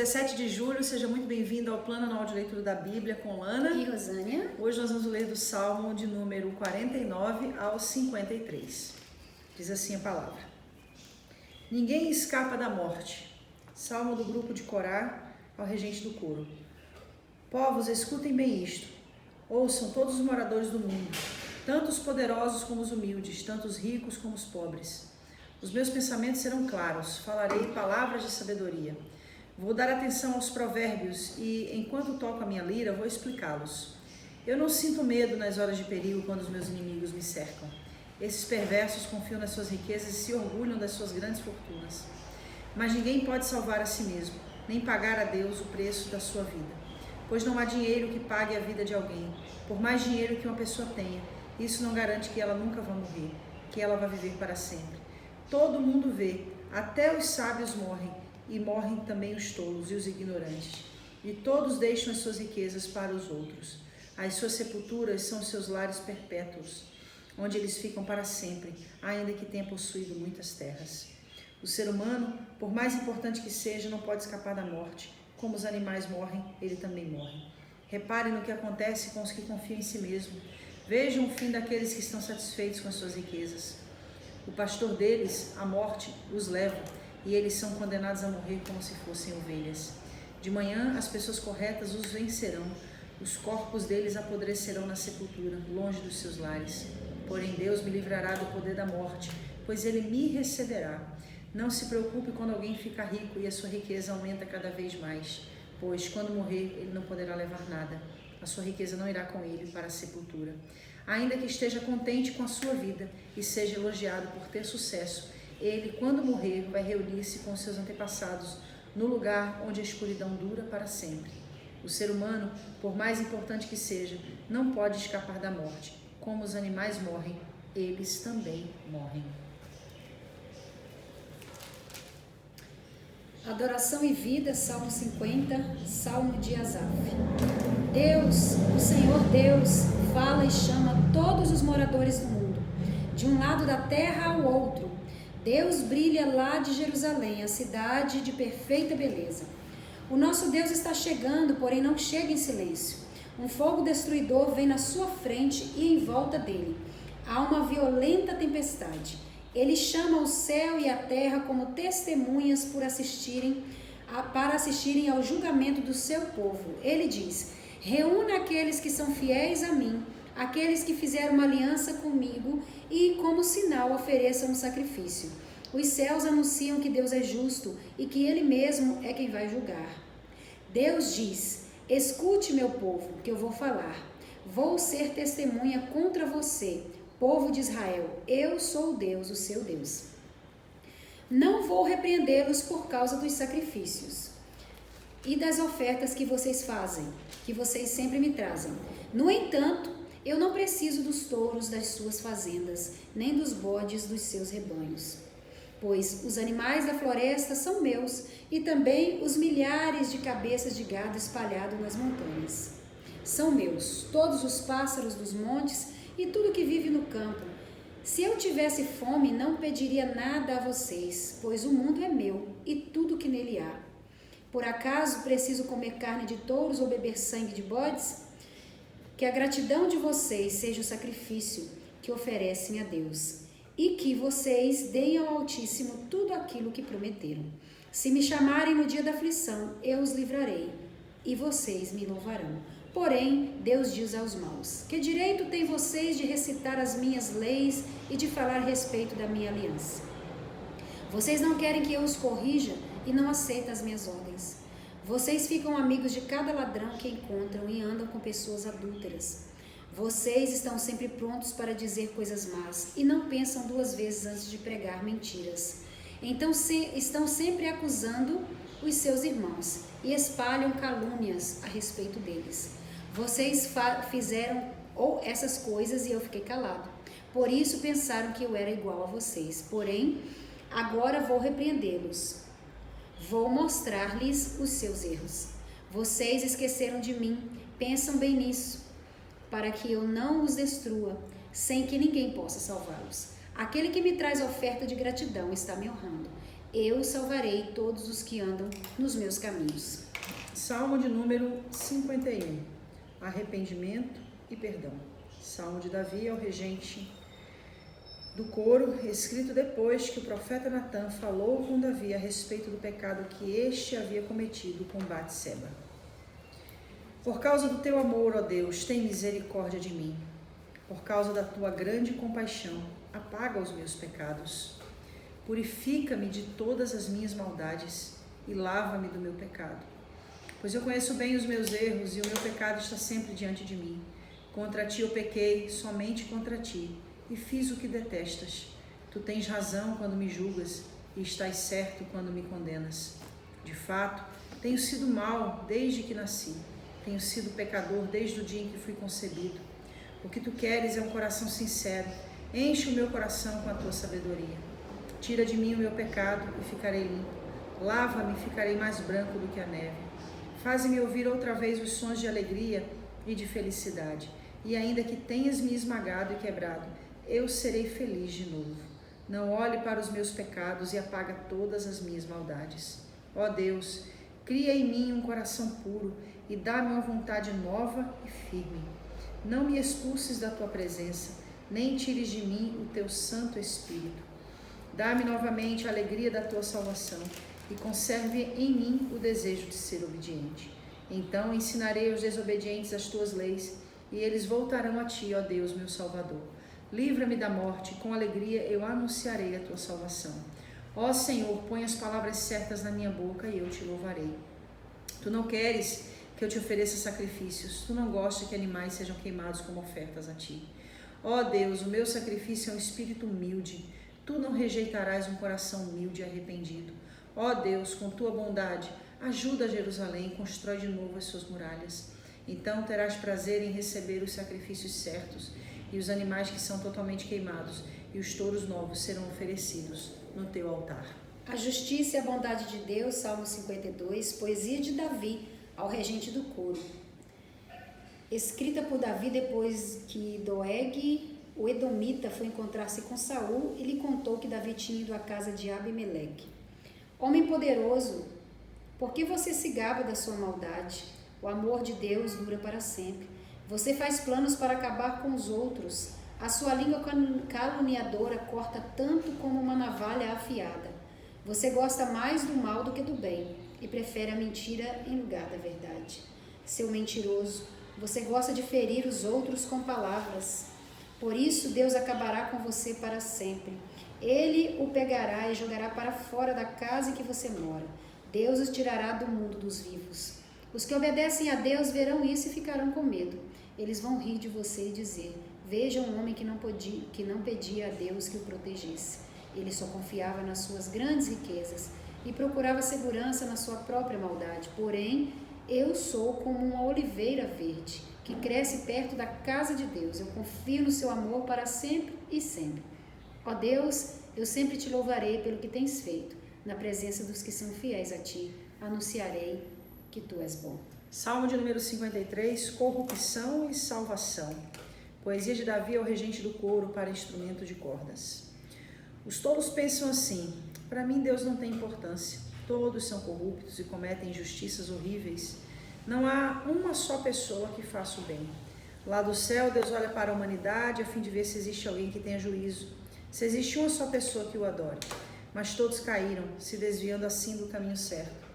17 de julho, seja muito bem-vindo ao Plano Anual de Leitura da Bíblia com Lana e Rosânia. Hoje nós vamos ler do Salmo de número 49 ao 53. Diz assim a palavra: Ninguém escapa da morte. Salmo do grupo de Corá ao regente do coro. Povos, escutem bem isto. Ouçam todos os moradores do mundo, tanto os poderosos como os humildes, tanto os ricos como os pobres. Os meus pensamentos serão claros, falarei palavras de sabedoria. Vou dar atenção aos provérbios e, enquanto toco a minha lira, vou explicá-los. Eu não sinto medo nas horas de perigo quando os meus inimigos me cercam. Esses perversos confiam nas suas riquezas e se orgulham das suas grandes fortunas. Mas ninguém pode salvar a si mesmo, nem pagar a Deus o preço da sua vida. Pois não há dinheiro que pague a vida de alguém, por mais dinheiro que uma pessoa tenha. Isso não garante que ela nunca vá morrer, que ela vá viver para sempre. Todo mundo vê, até os sábios morrem, e morrem também os tolos e os ignorantes. E todos deixam as suas riquezas para os outros. As suas sepulturas são os seus lares perpétuos, onde eles ficam para sempre, ainda que tenha possuído muitas terras. O ser humano, por mais importante que seja, não pode escapar da morte. Como os animais morrem, ele também morre. Reparem no que acontece com os que confiam em si mesmo. Vejam o fim daqueles que estão satisfeitos com as suas riquezas. O pastor deles, a morte, os leva, e eles são condenados a morrer como se fossem ovelhas. De manhã, as pessoas corretas os vencerão. Os corpos deles apodrecerão na sepultura, longe dos seus lares. Porém, Deus me livrará do poder da morte, pois ele me receberá. Não se preocupe quando alguém fica rico e a sua riqueza aumenta cada vez mais, pois quando morrer, ele não poderá levar nada. A sua riqueza não irá com ele para a sepultura. Ainda que esteja contente com a sua vida e seja elogiado por ter sucesso, ele, quando morrer, vai reunir-se com seus antepassados no lugar onde a escuridão dura para sempre. O ser humano, por mais importante que seja, não pode escapar da morte. Como os animais morrem, eles também morrem. Adoração e vida, Salmo 50, Salmo de Asaf. Deus, o Senhor Deus, fala e chama todos os moradores do mundo, de um lado da terra ao outro. Deus brilha lá de Jerusalém, a cidade de perfeita beleza. O nosso Deus está chegando, porém não chega em silêncio. Um fogo destruidor vem na sua frente e em volta dele. Há uma violenta tempestade. Ele chama o céu e a terra como testemunhas para assistirem ao julgamento do seu povo. Ele diz: reúna aqueles que são fiéis a mim, aqueles que fizeram uma aliança comigo e, como sinal, ofereçam um sacrifício. Os céus anunciam que Deus é justo e que Ele mesmo é quem vai julgar. Deus diz: escute, meu povo, que eu vou falar. Vou ser testemunha contra você, povo de Israel. Eu sou Deus, o seu Deus. Não vou repreendê-los por causa dos sacrifícios e das ofertas que vocês fazem, que vocês sempre me trazem. No entanto, eu não preciso dos touros das suas fazendas, nem dos bodes dos seus rebanhos. Pois os animais da floresta são meus, e também os milhares de cabeças de gado espalhados nas montanhas. São meus, todos os pássaros dos montes e tudo que vive no campo. Se eu tivesse fome, não pediria nada a vocês, pois o mundo é meu e tudo que nele há. Por acaso preciso comer carne de touros ou beber sangue de bodes? Que a gratidão de vocês seja o sacrifício que oferecem a Deus, e que vocês deem ao Altíssimo tudo aquilo que prometeram. Se me chamarem no dia da aflição, eu os livrarei, e vocês me louvarão. Porém, Deus diz aos maus: que direito têm vocês de recitar as minhas leis e de falar a respeito da minha aliança? Vocês não querem que eu os corrija e não aceitam as minhas ordens. Vocês ficam amigos de cada ladrão que encontram e andam com pessoas adúlteras. Vocês estão sempre prontos para dizer coisas más e não pensam duas vezes antes de pregar mentiras. Então estão sempre acusando os seus irmãos e espalham calúnias a respeito deles. Vocês fizeram essas coisas e eu fiquei calado. Por isso pensaram que eu era igual a vocês. Porém, agora vou repreendê-los. Vou mostrar-lhes os seus erros. Vocês esqueceram de mim. Pensam bem nisso, para que eu não os destrua, sem que ninguém possa salvá-los. Aquele que me traz oferta de gratidão está me honrando. Eu salvarei todos os que andam nos meus caminhos. Salmo de número 51. Arrependimento e perdão. Salmo de Davi ao regente do coro, escrito depois que o profeta Natã falou com Davi a respeito do pecado que este havia cometido com Batseba. Por causa do teu amor, ó Deus, tem misericórdia de mim. Por causa da tua grande compaixão, apaga os meus pecados. Purifica-me de todas as minhas maldades e lava-me do meu pecado. Pois eu conheço bem os meus erros e o meu pecado está sempre diante de mim. Contra ti eu pequei, somente contra ti, e fiz o que detestas. Tu tens razão quando me julgas e estás certo quando me condenas. De fato, tenho sido mau desde que nasci. Tenho sido pecador desde o dia em que fui concebido. O que tu queres é um coração sincero. Enche o meu coração com a tua sabedoria. Tira de mim o meu pecado e ficarei limpo. Lava-me e ficarei mais branco do que a neve. Faze-me ouvir outra vez os sons de alegria e de felicidade. E ainda que tenhas me esmagado e quebrado, eu serei feliz de novo. Não olhe para os meus pecados e apaga todas as minhas maldades. Ó Deus, cria em mim um coração puro e dá-me uma vontade nova e firme. Não me expulses da tua presença, nem tires de mim o teu Santo Espírito. Dá-me novamente a alegria da tua salvação e conserve em mim o desejo de ser obediente. Então ensinarei aos desobedientes as tuas leis e eles voltarão a ti, ó Deus, meu Salvador. Livra-me da morte, com alegria eu anunciarei a tua salvação. Ó Senhor, põe as palavras certas na minha boca e eu te louvarei. Tu não queres que eu te ofereça sacrifícios, tu não gostas que animais sejam queimados como ofertas a ti. Ó Deus, o meu sacrifício é um espírito humilde, tu não rejeitarás um coração humilde e arrependido. Ó Deus, com tua bondade, ajuda Jerusalém e constrói de novo as suas muralhas. Então terás prazer em receber os sacrifícios certos e os animais que são totalmente queimados, e os touros novos serão oferecidos no teu altar. A justiça e a bondade de Deus, Salmo 52, poesia de Davi ao regente do coro. Escrita por Davi depois que Doeg, o Edomita, foi encontrar-se com Saul e lhe contou que Davi tinha ido à casa de Abimeleque. Homem poderoso, por que você se gaba da sua maldade? O amor de Deus dura para sempre. Você faz planos para acabar com os outros. A sua língua caluniadora corta tanto como uma navalha afiada. Você gosta mais do mal do que do bem e prefere a mentira em lugar da verdade. Seu mentiroso, você gosta de ferir os outros com palavras. Por isso Deus acabará com você para sempre. Ele o pegará e jogará para fora da casa em que você mora. Deus os tirará do mundo dos vivos. Os que obedecem a Deus verão isso e ficarão com medo. Eles vão rir de você e dizer: veja um homem que não pedia a Deus que o protegesse. Ele só confiava nas suas grandes riquezas e procurava segurança na sua própria maldade. Porém, eu sou como uma oliveira verde que cresce perto da casa de Deus. Eu confio no seu amor para sempre e sempre. Ó Deus, eu sempre te louvarei pelo que tens feito. Na presença dos que são fiéis a ti, anunciarei que tu és bom. Salmo de número 53, corrupção e salvação. Poesia de Davi ao regente do coro para instrumento de cordas. Os tolos pensam assim: para mim Deus não tem importância. Todos são corruptos e cometem injustiças horríveis. Não há uma só pessoa que faça o bem. Lá do céu, Deus olha para a humanidade a fim de ver se existe alguém que tenha juízo, se existe uma só pessoa que o adore. Mas todos caíram, se desviando assim do caminho certo,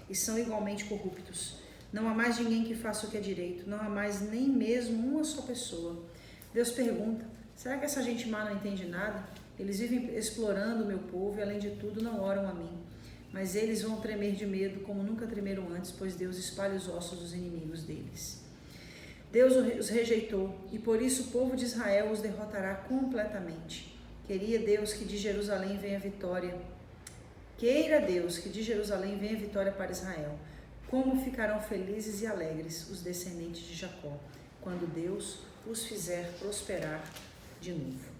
e são igualmente corruptos. Não há mais ninguém que faça o que é direito, não há mais nem mesmo uma só pessoa. Deus pergunta: será que essa gente má não entende nada? Eles vivem explorando o meu povo e, além de tudo, não oram a mim. Mas eles vão tremer de medo como nunca tremeram antes, pois Deus espalha os ossos dos inimigos deles. Deus os rejeitou e por isso o povo de Israel os derrotará completamente. Queria Deus que de Jerusalém venha vitória. Queira Deus que de Jerusalém venha vitória para Israel. Como ficarão felizes e alegres os descendentes de Jacó, quando Deus os fizer prosperar de novo.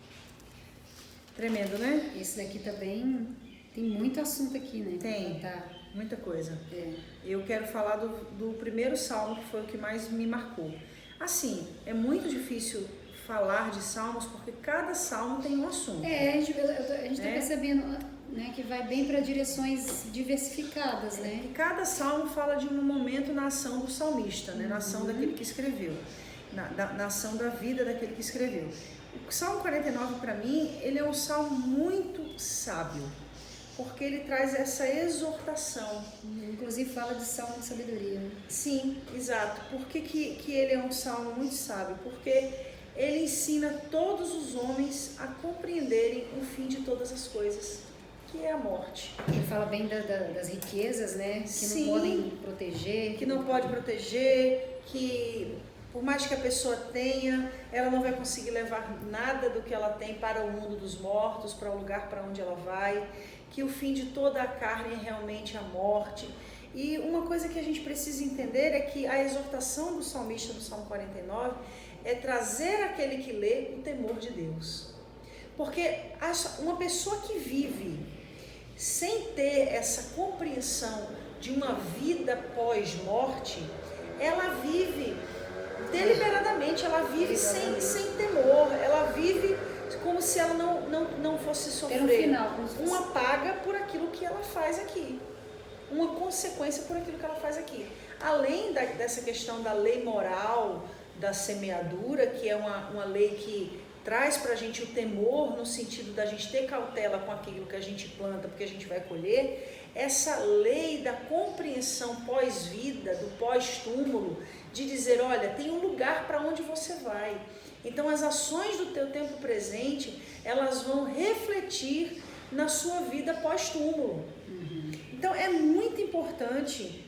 Tremendo, né? Esse daqui também tem muito assunto aqui, né? Tem, Tá. muita coisa. É. Eu quero falar do primeiro salmo, que foi o que mais me marcou. Assim, é muito difícil falar de salmos, porque cada salmo tem um assunto. A gente tá percebendo né, que vai bem para direções diversificadas, né? E cada salmo fala de um momento na ação do salmista, né? Na ação daquele que escreveu, na ação da vida daquele que escreveu. O Salmo 49, para mim, ele é um salmo muito sábio, porque ele traz essa exortação. Inclusive fala de salmo de sabedoria. Sim, exato. Por que ele é um salmo muito sábio? Porque ele ensina todos os homens a compreenderem o fim de todas as coisas, que é a morte. Ele fala bem das riquezas, né? Que Sim, não podem proteger. Que não pode proteger, que por mais que a pessoa tenha, ela não vai conseguir levar nada do que ela tem para o mundo dos mortos, para o lugar para onde ela vai, que o fim de toda a carne é realmente a morte. E uma coisa que a gente precisa entender é que a exortação do salmista do Salmo 49 é trazer àquele que lê o temor de Deus. Porque uma pessoa que vive sem ter essa compreensão de uma vida pós-morte, ela vive deliberadamente, ela vive sem temor, ela vive como se ela não fosse sofrer uma paga por aquilo que ela faz aqui, uma consequência por aquilo que ela faz aqui. Além dessa questão da lei moral, da semeadura, que é uma lei que traz para a gente o temor no sentido da gente ter cautela com aquilo que a gente planta, porque a gente vai colher. Essa lei da compreensão pós-vida, do pós-túmulo, de dizer, olha, tem um lugar para onde você vai. Então as ações do teu tempo presente, elas vão refletir na sua vida pós-túmulo. Então é muito importante.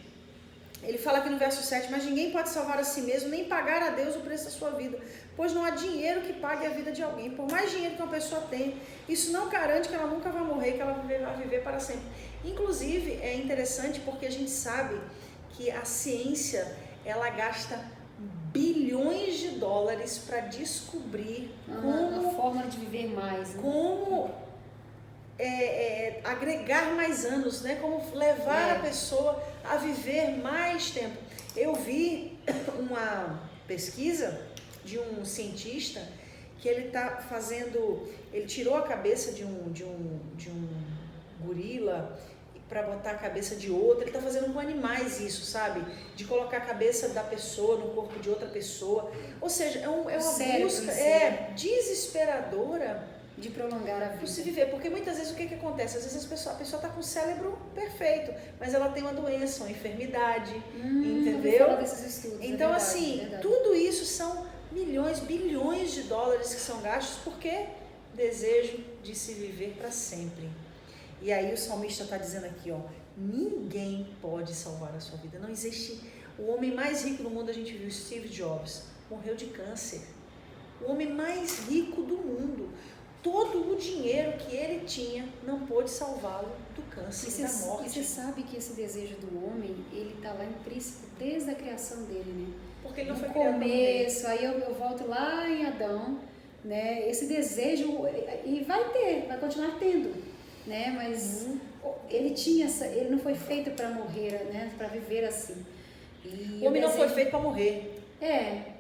Ele fala aqui no verso 7, mas ninguém pode salvar a si mesmo, nem pagar a Deus o preço da sua vida, pois não há dinheiro que pague a vida de alguém. Por mais dinheiro que uma pessoa tenha, isso não garante que ela nunca vai morrer, que ela vai viver para sempre. Inclusive, é interessante porque a gente sabe que a ciência, ela gasta bilhões de dólares para descobrir como... A forma de viver mais. Né? Como... agregar mais anos, né? Como levar a pessoa a viver mais tempo. Eu vi uma pesquisa de um cientista que ele está fazendo, ele tirou a cabeça de um gorila para botar a cabeça de outro. Ele está fazendo com animais isso, sabe? De colocar a cabeça da pessoa no corpo de outra pessoa. Ou seja, é uma busca desesperadora de prolongar a vida. Se viver, porque muitas vezes o que acontece? Às vezes a pessoa está com o cérebro perfeito, mas ela tem uma doença, uma enfermidade, entendeu? Desses estudos, então, verdade, assim, verdade. Tudo isso são milhões, bilhões de dólares que são gastos porque desejo de se viver para sempre. E aí o salmista está dizendo aqui, ó, ninguém pode salvar a sua vida. Não existe. O homem mais rico do mundo, a gente viu, Steve Jobs, morreu de câncer. O homem mais rico do mundo. Todo o dinheiro que ele tinha não pôde salvá-lo do câncer e da morte. E você sabe que esse desejo do homem, ele está lá implícito desde a criação dele, né? Porque ele não foi no criado começo, aí eu volto lá em Adão, né? Esse desejo, e vai continuar tendo, né? Mas ele tinha ele não foi feito para morrer, né? Para viver assim. E o homem não foi feito para morrer.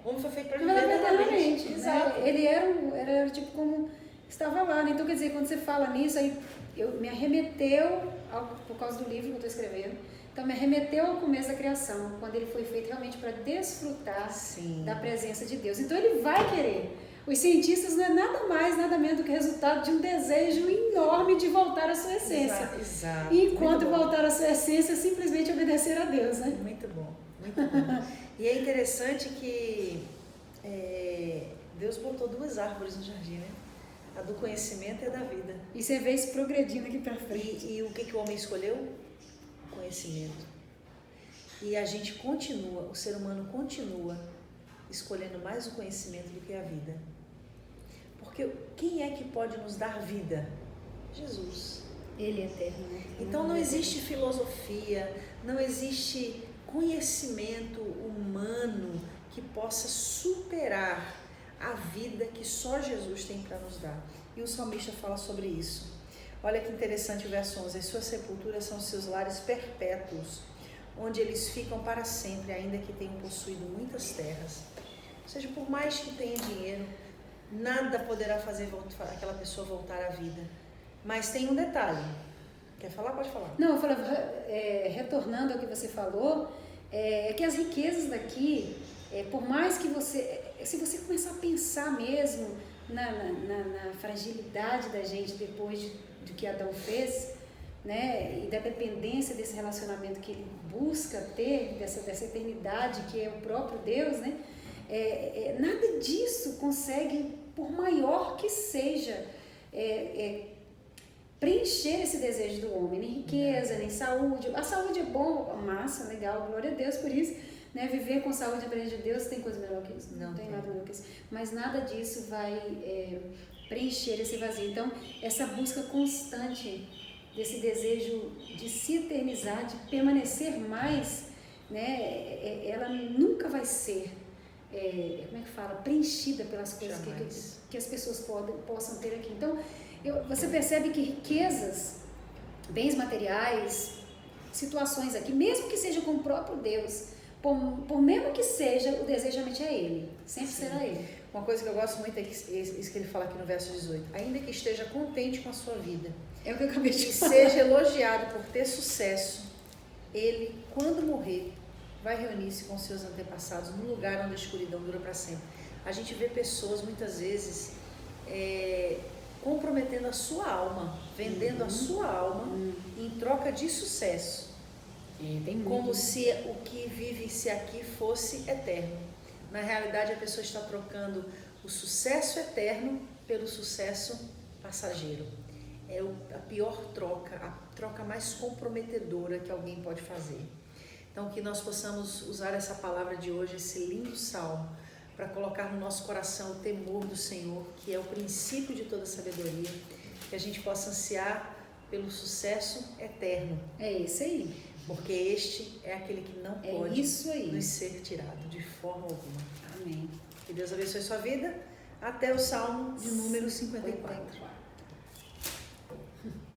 O homem foi feito para viver eternamente. Exato. Né? Ele era tipo como estava lá, né? Então, quer dizer, quando você fala nisso, aí me arremeteu, por causa do livro que eu estou escrevendo, então me arremeteu ao começo da criação, quando ele foi feito realmente para desfrutar da presença de Deus. Então, ele vai querer. Os cientistas não é nada mais, nada menos do que resultado de um desejo enorme de voltar à sua essência. Exato. E enquanto voltar à sua essência, simplesmente obedecer a Deus, né? Muito bom, muito bom. E é interessante que Deus botou duas árvores no jardim, né? A do conhecimento e a da vida. E você vê isso progredindo aqui para frente. E o que o homem escolheu? Conhecimento. E a gente continua, o ser humano continua escolhendo mais o conhecimento do que a vida. Porque quem é que pode nos dar vida? Jesus. Ele é eterno, né? Então não existe filosofia, não existe conhecimento humano que possa superar a vida que só Jesus tem para nos dar. E o salmista fala sobre isso. Olha que interessante o verso 11. As suas sepulturas são seus lares perpétuos, onde eles ficam para sempre, ainda que tenham possuído muitas terras. Ou seja, por mais que tenha dinheiro, nada poderá fazer aquela pessoa voltar à vida. Mas tem um detalhe. Quer falar? Pode falar. Não, eu falava, retornando ao que você falou, é que as riquezas daqui, por mais que se você começar a pensar mesmo na fragilidade da gente depois do que Adão fez, né, e da dependência desse relacionamento que ele busca ter, dessa eternidade que é o próprio Deus, né, nada disso consegue, por maior que seja, preencher esse desejo do homem, nem riqueza, nem saúde. A saúde é bom, massa, legal, glória a Deus por isso, né? Viver com saúde, aprender de Deus, tem coisa melhor que isso? Não tem nada melhor que isso. Mas nada disso vai preencher esse vazio. Então, essa busca constante desse desejo de se eternizar, de permanecer mais, né? Ela nunca vai ser, como é que fala? Preenchida pelas coisas que as pessoas possam ter aqui. Então, você percebe que riquezas, bens materiais, situações aqui, mesmo que seja com o próprio Deus, por mesmo que seja, o desejo realmente é Ele, sempre será Ele. Uma coisa que eu gosto muito é isso que ele fala aqui no verso 18. Ainda que esteja contente com a sua vida, é o que eu acabei de falar. Seja elogiado por ter sucesso, ele, quando morrer, vai reunir-se com seus antepassados no lugar onde a escuridão dura para sempre. A gente vê pessoas, muitas vezes, comprometendo a sua alma, vendendo a sua alma em troca de sucesso, como se o que vive-se aqui fosse eterno. Na realidade, a pessoa está trocando o sucesso eterno pelo sucesso passageiro. É a pior troca, a troca mais comprometedora que alguém pode fazer. Então, que nós possamos usar essa palavra de hoje, esse lindo salmo, para colocar no nosso coração o temor do Senhor, que é o princípio de toda sabedoria, que a gente possa ansiar pelo sucesso eterno. É isso aí. Porque este é aquele que não pode nos ser tirado de forma alguma. Amém. Que Deus abençoe sua vida. Até o Salmo de número 54.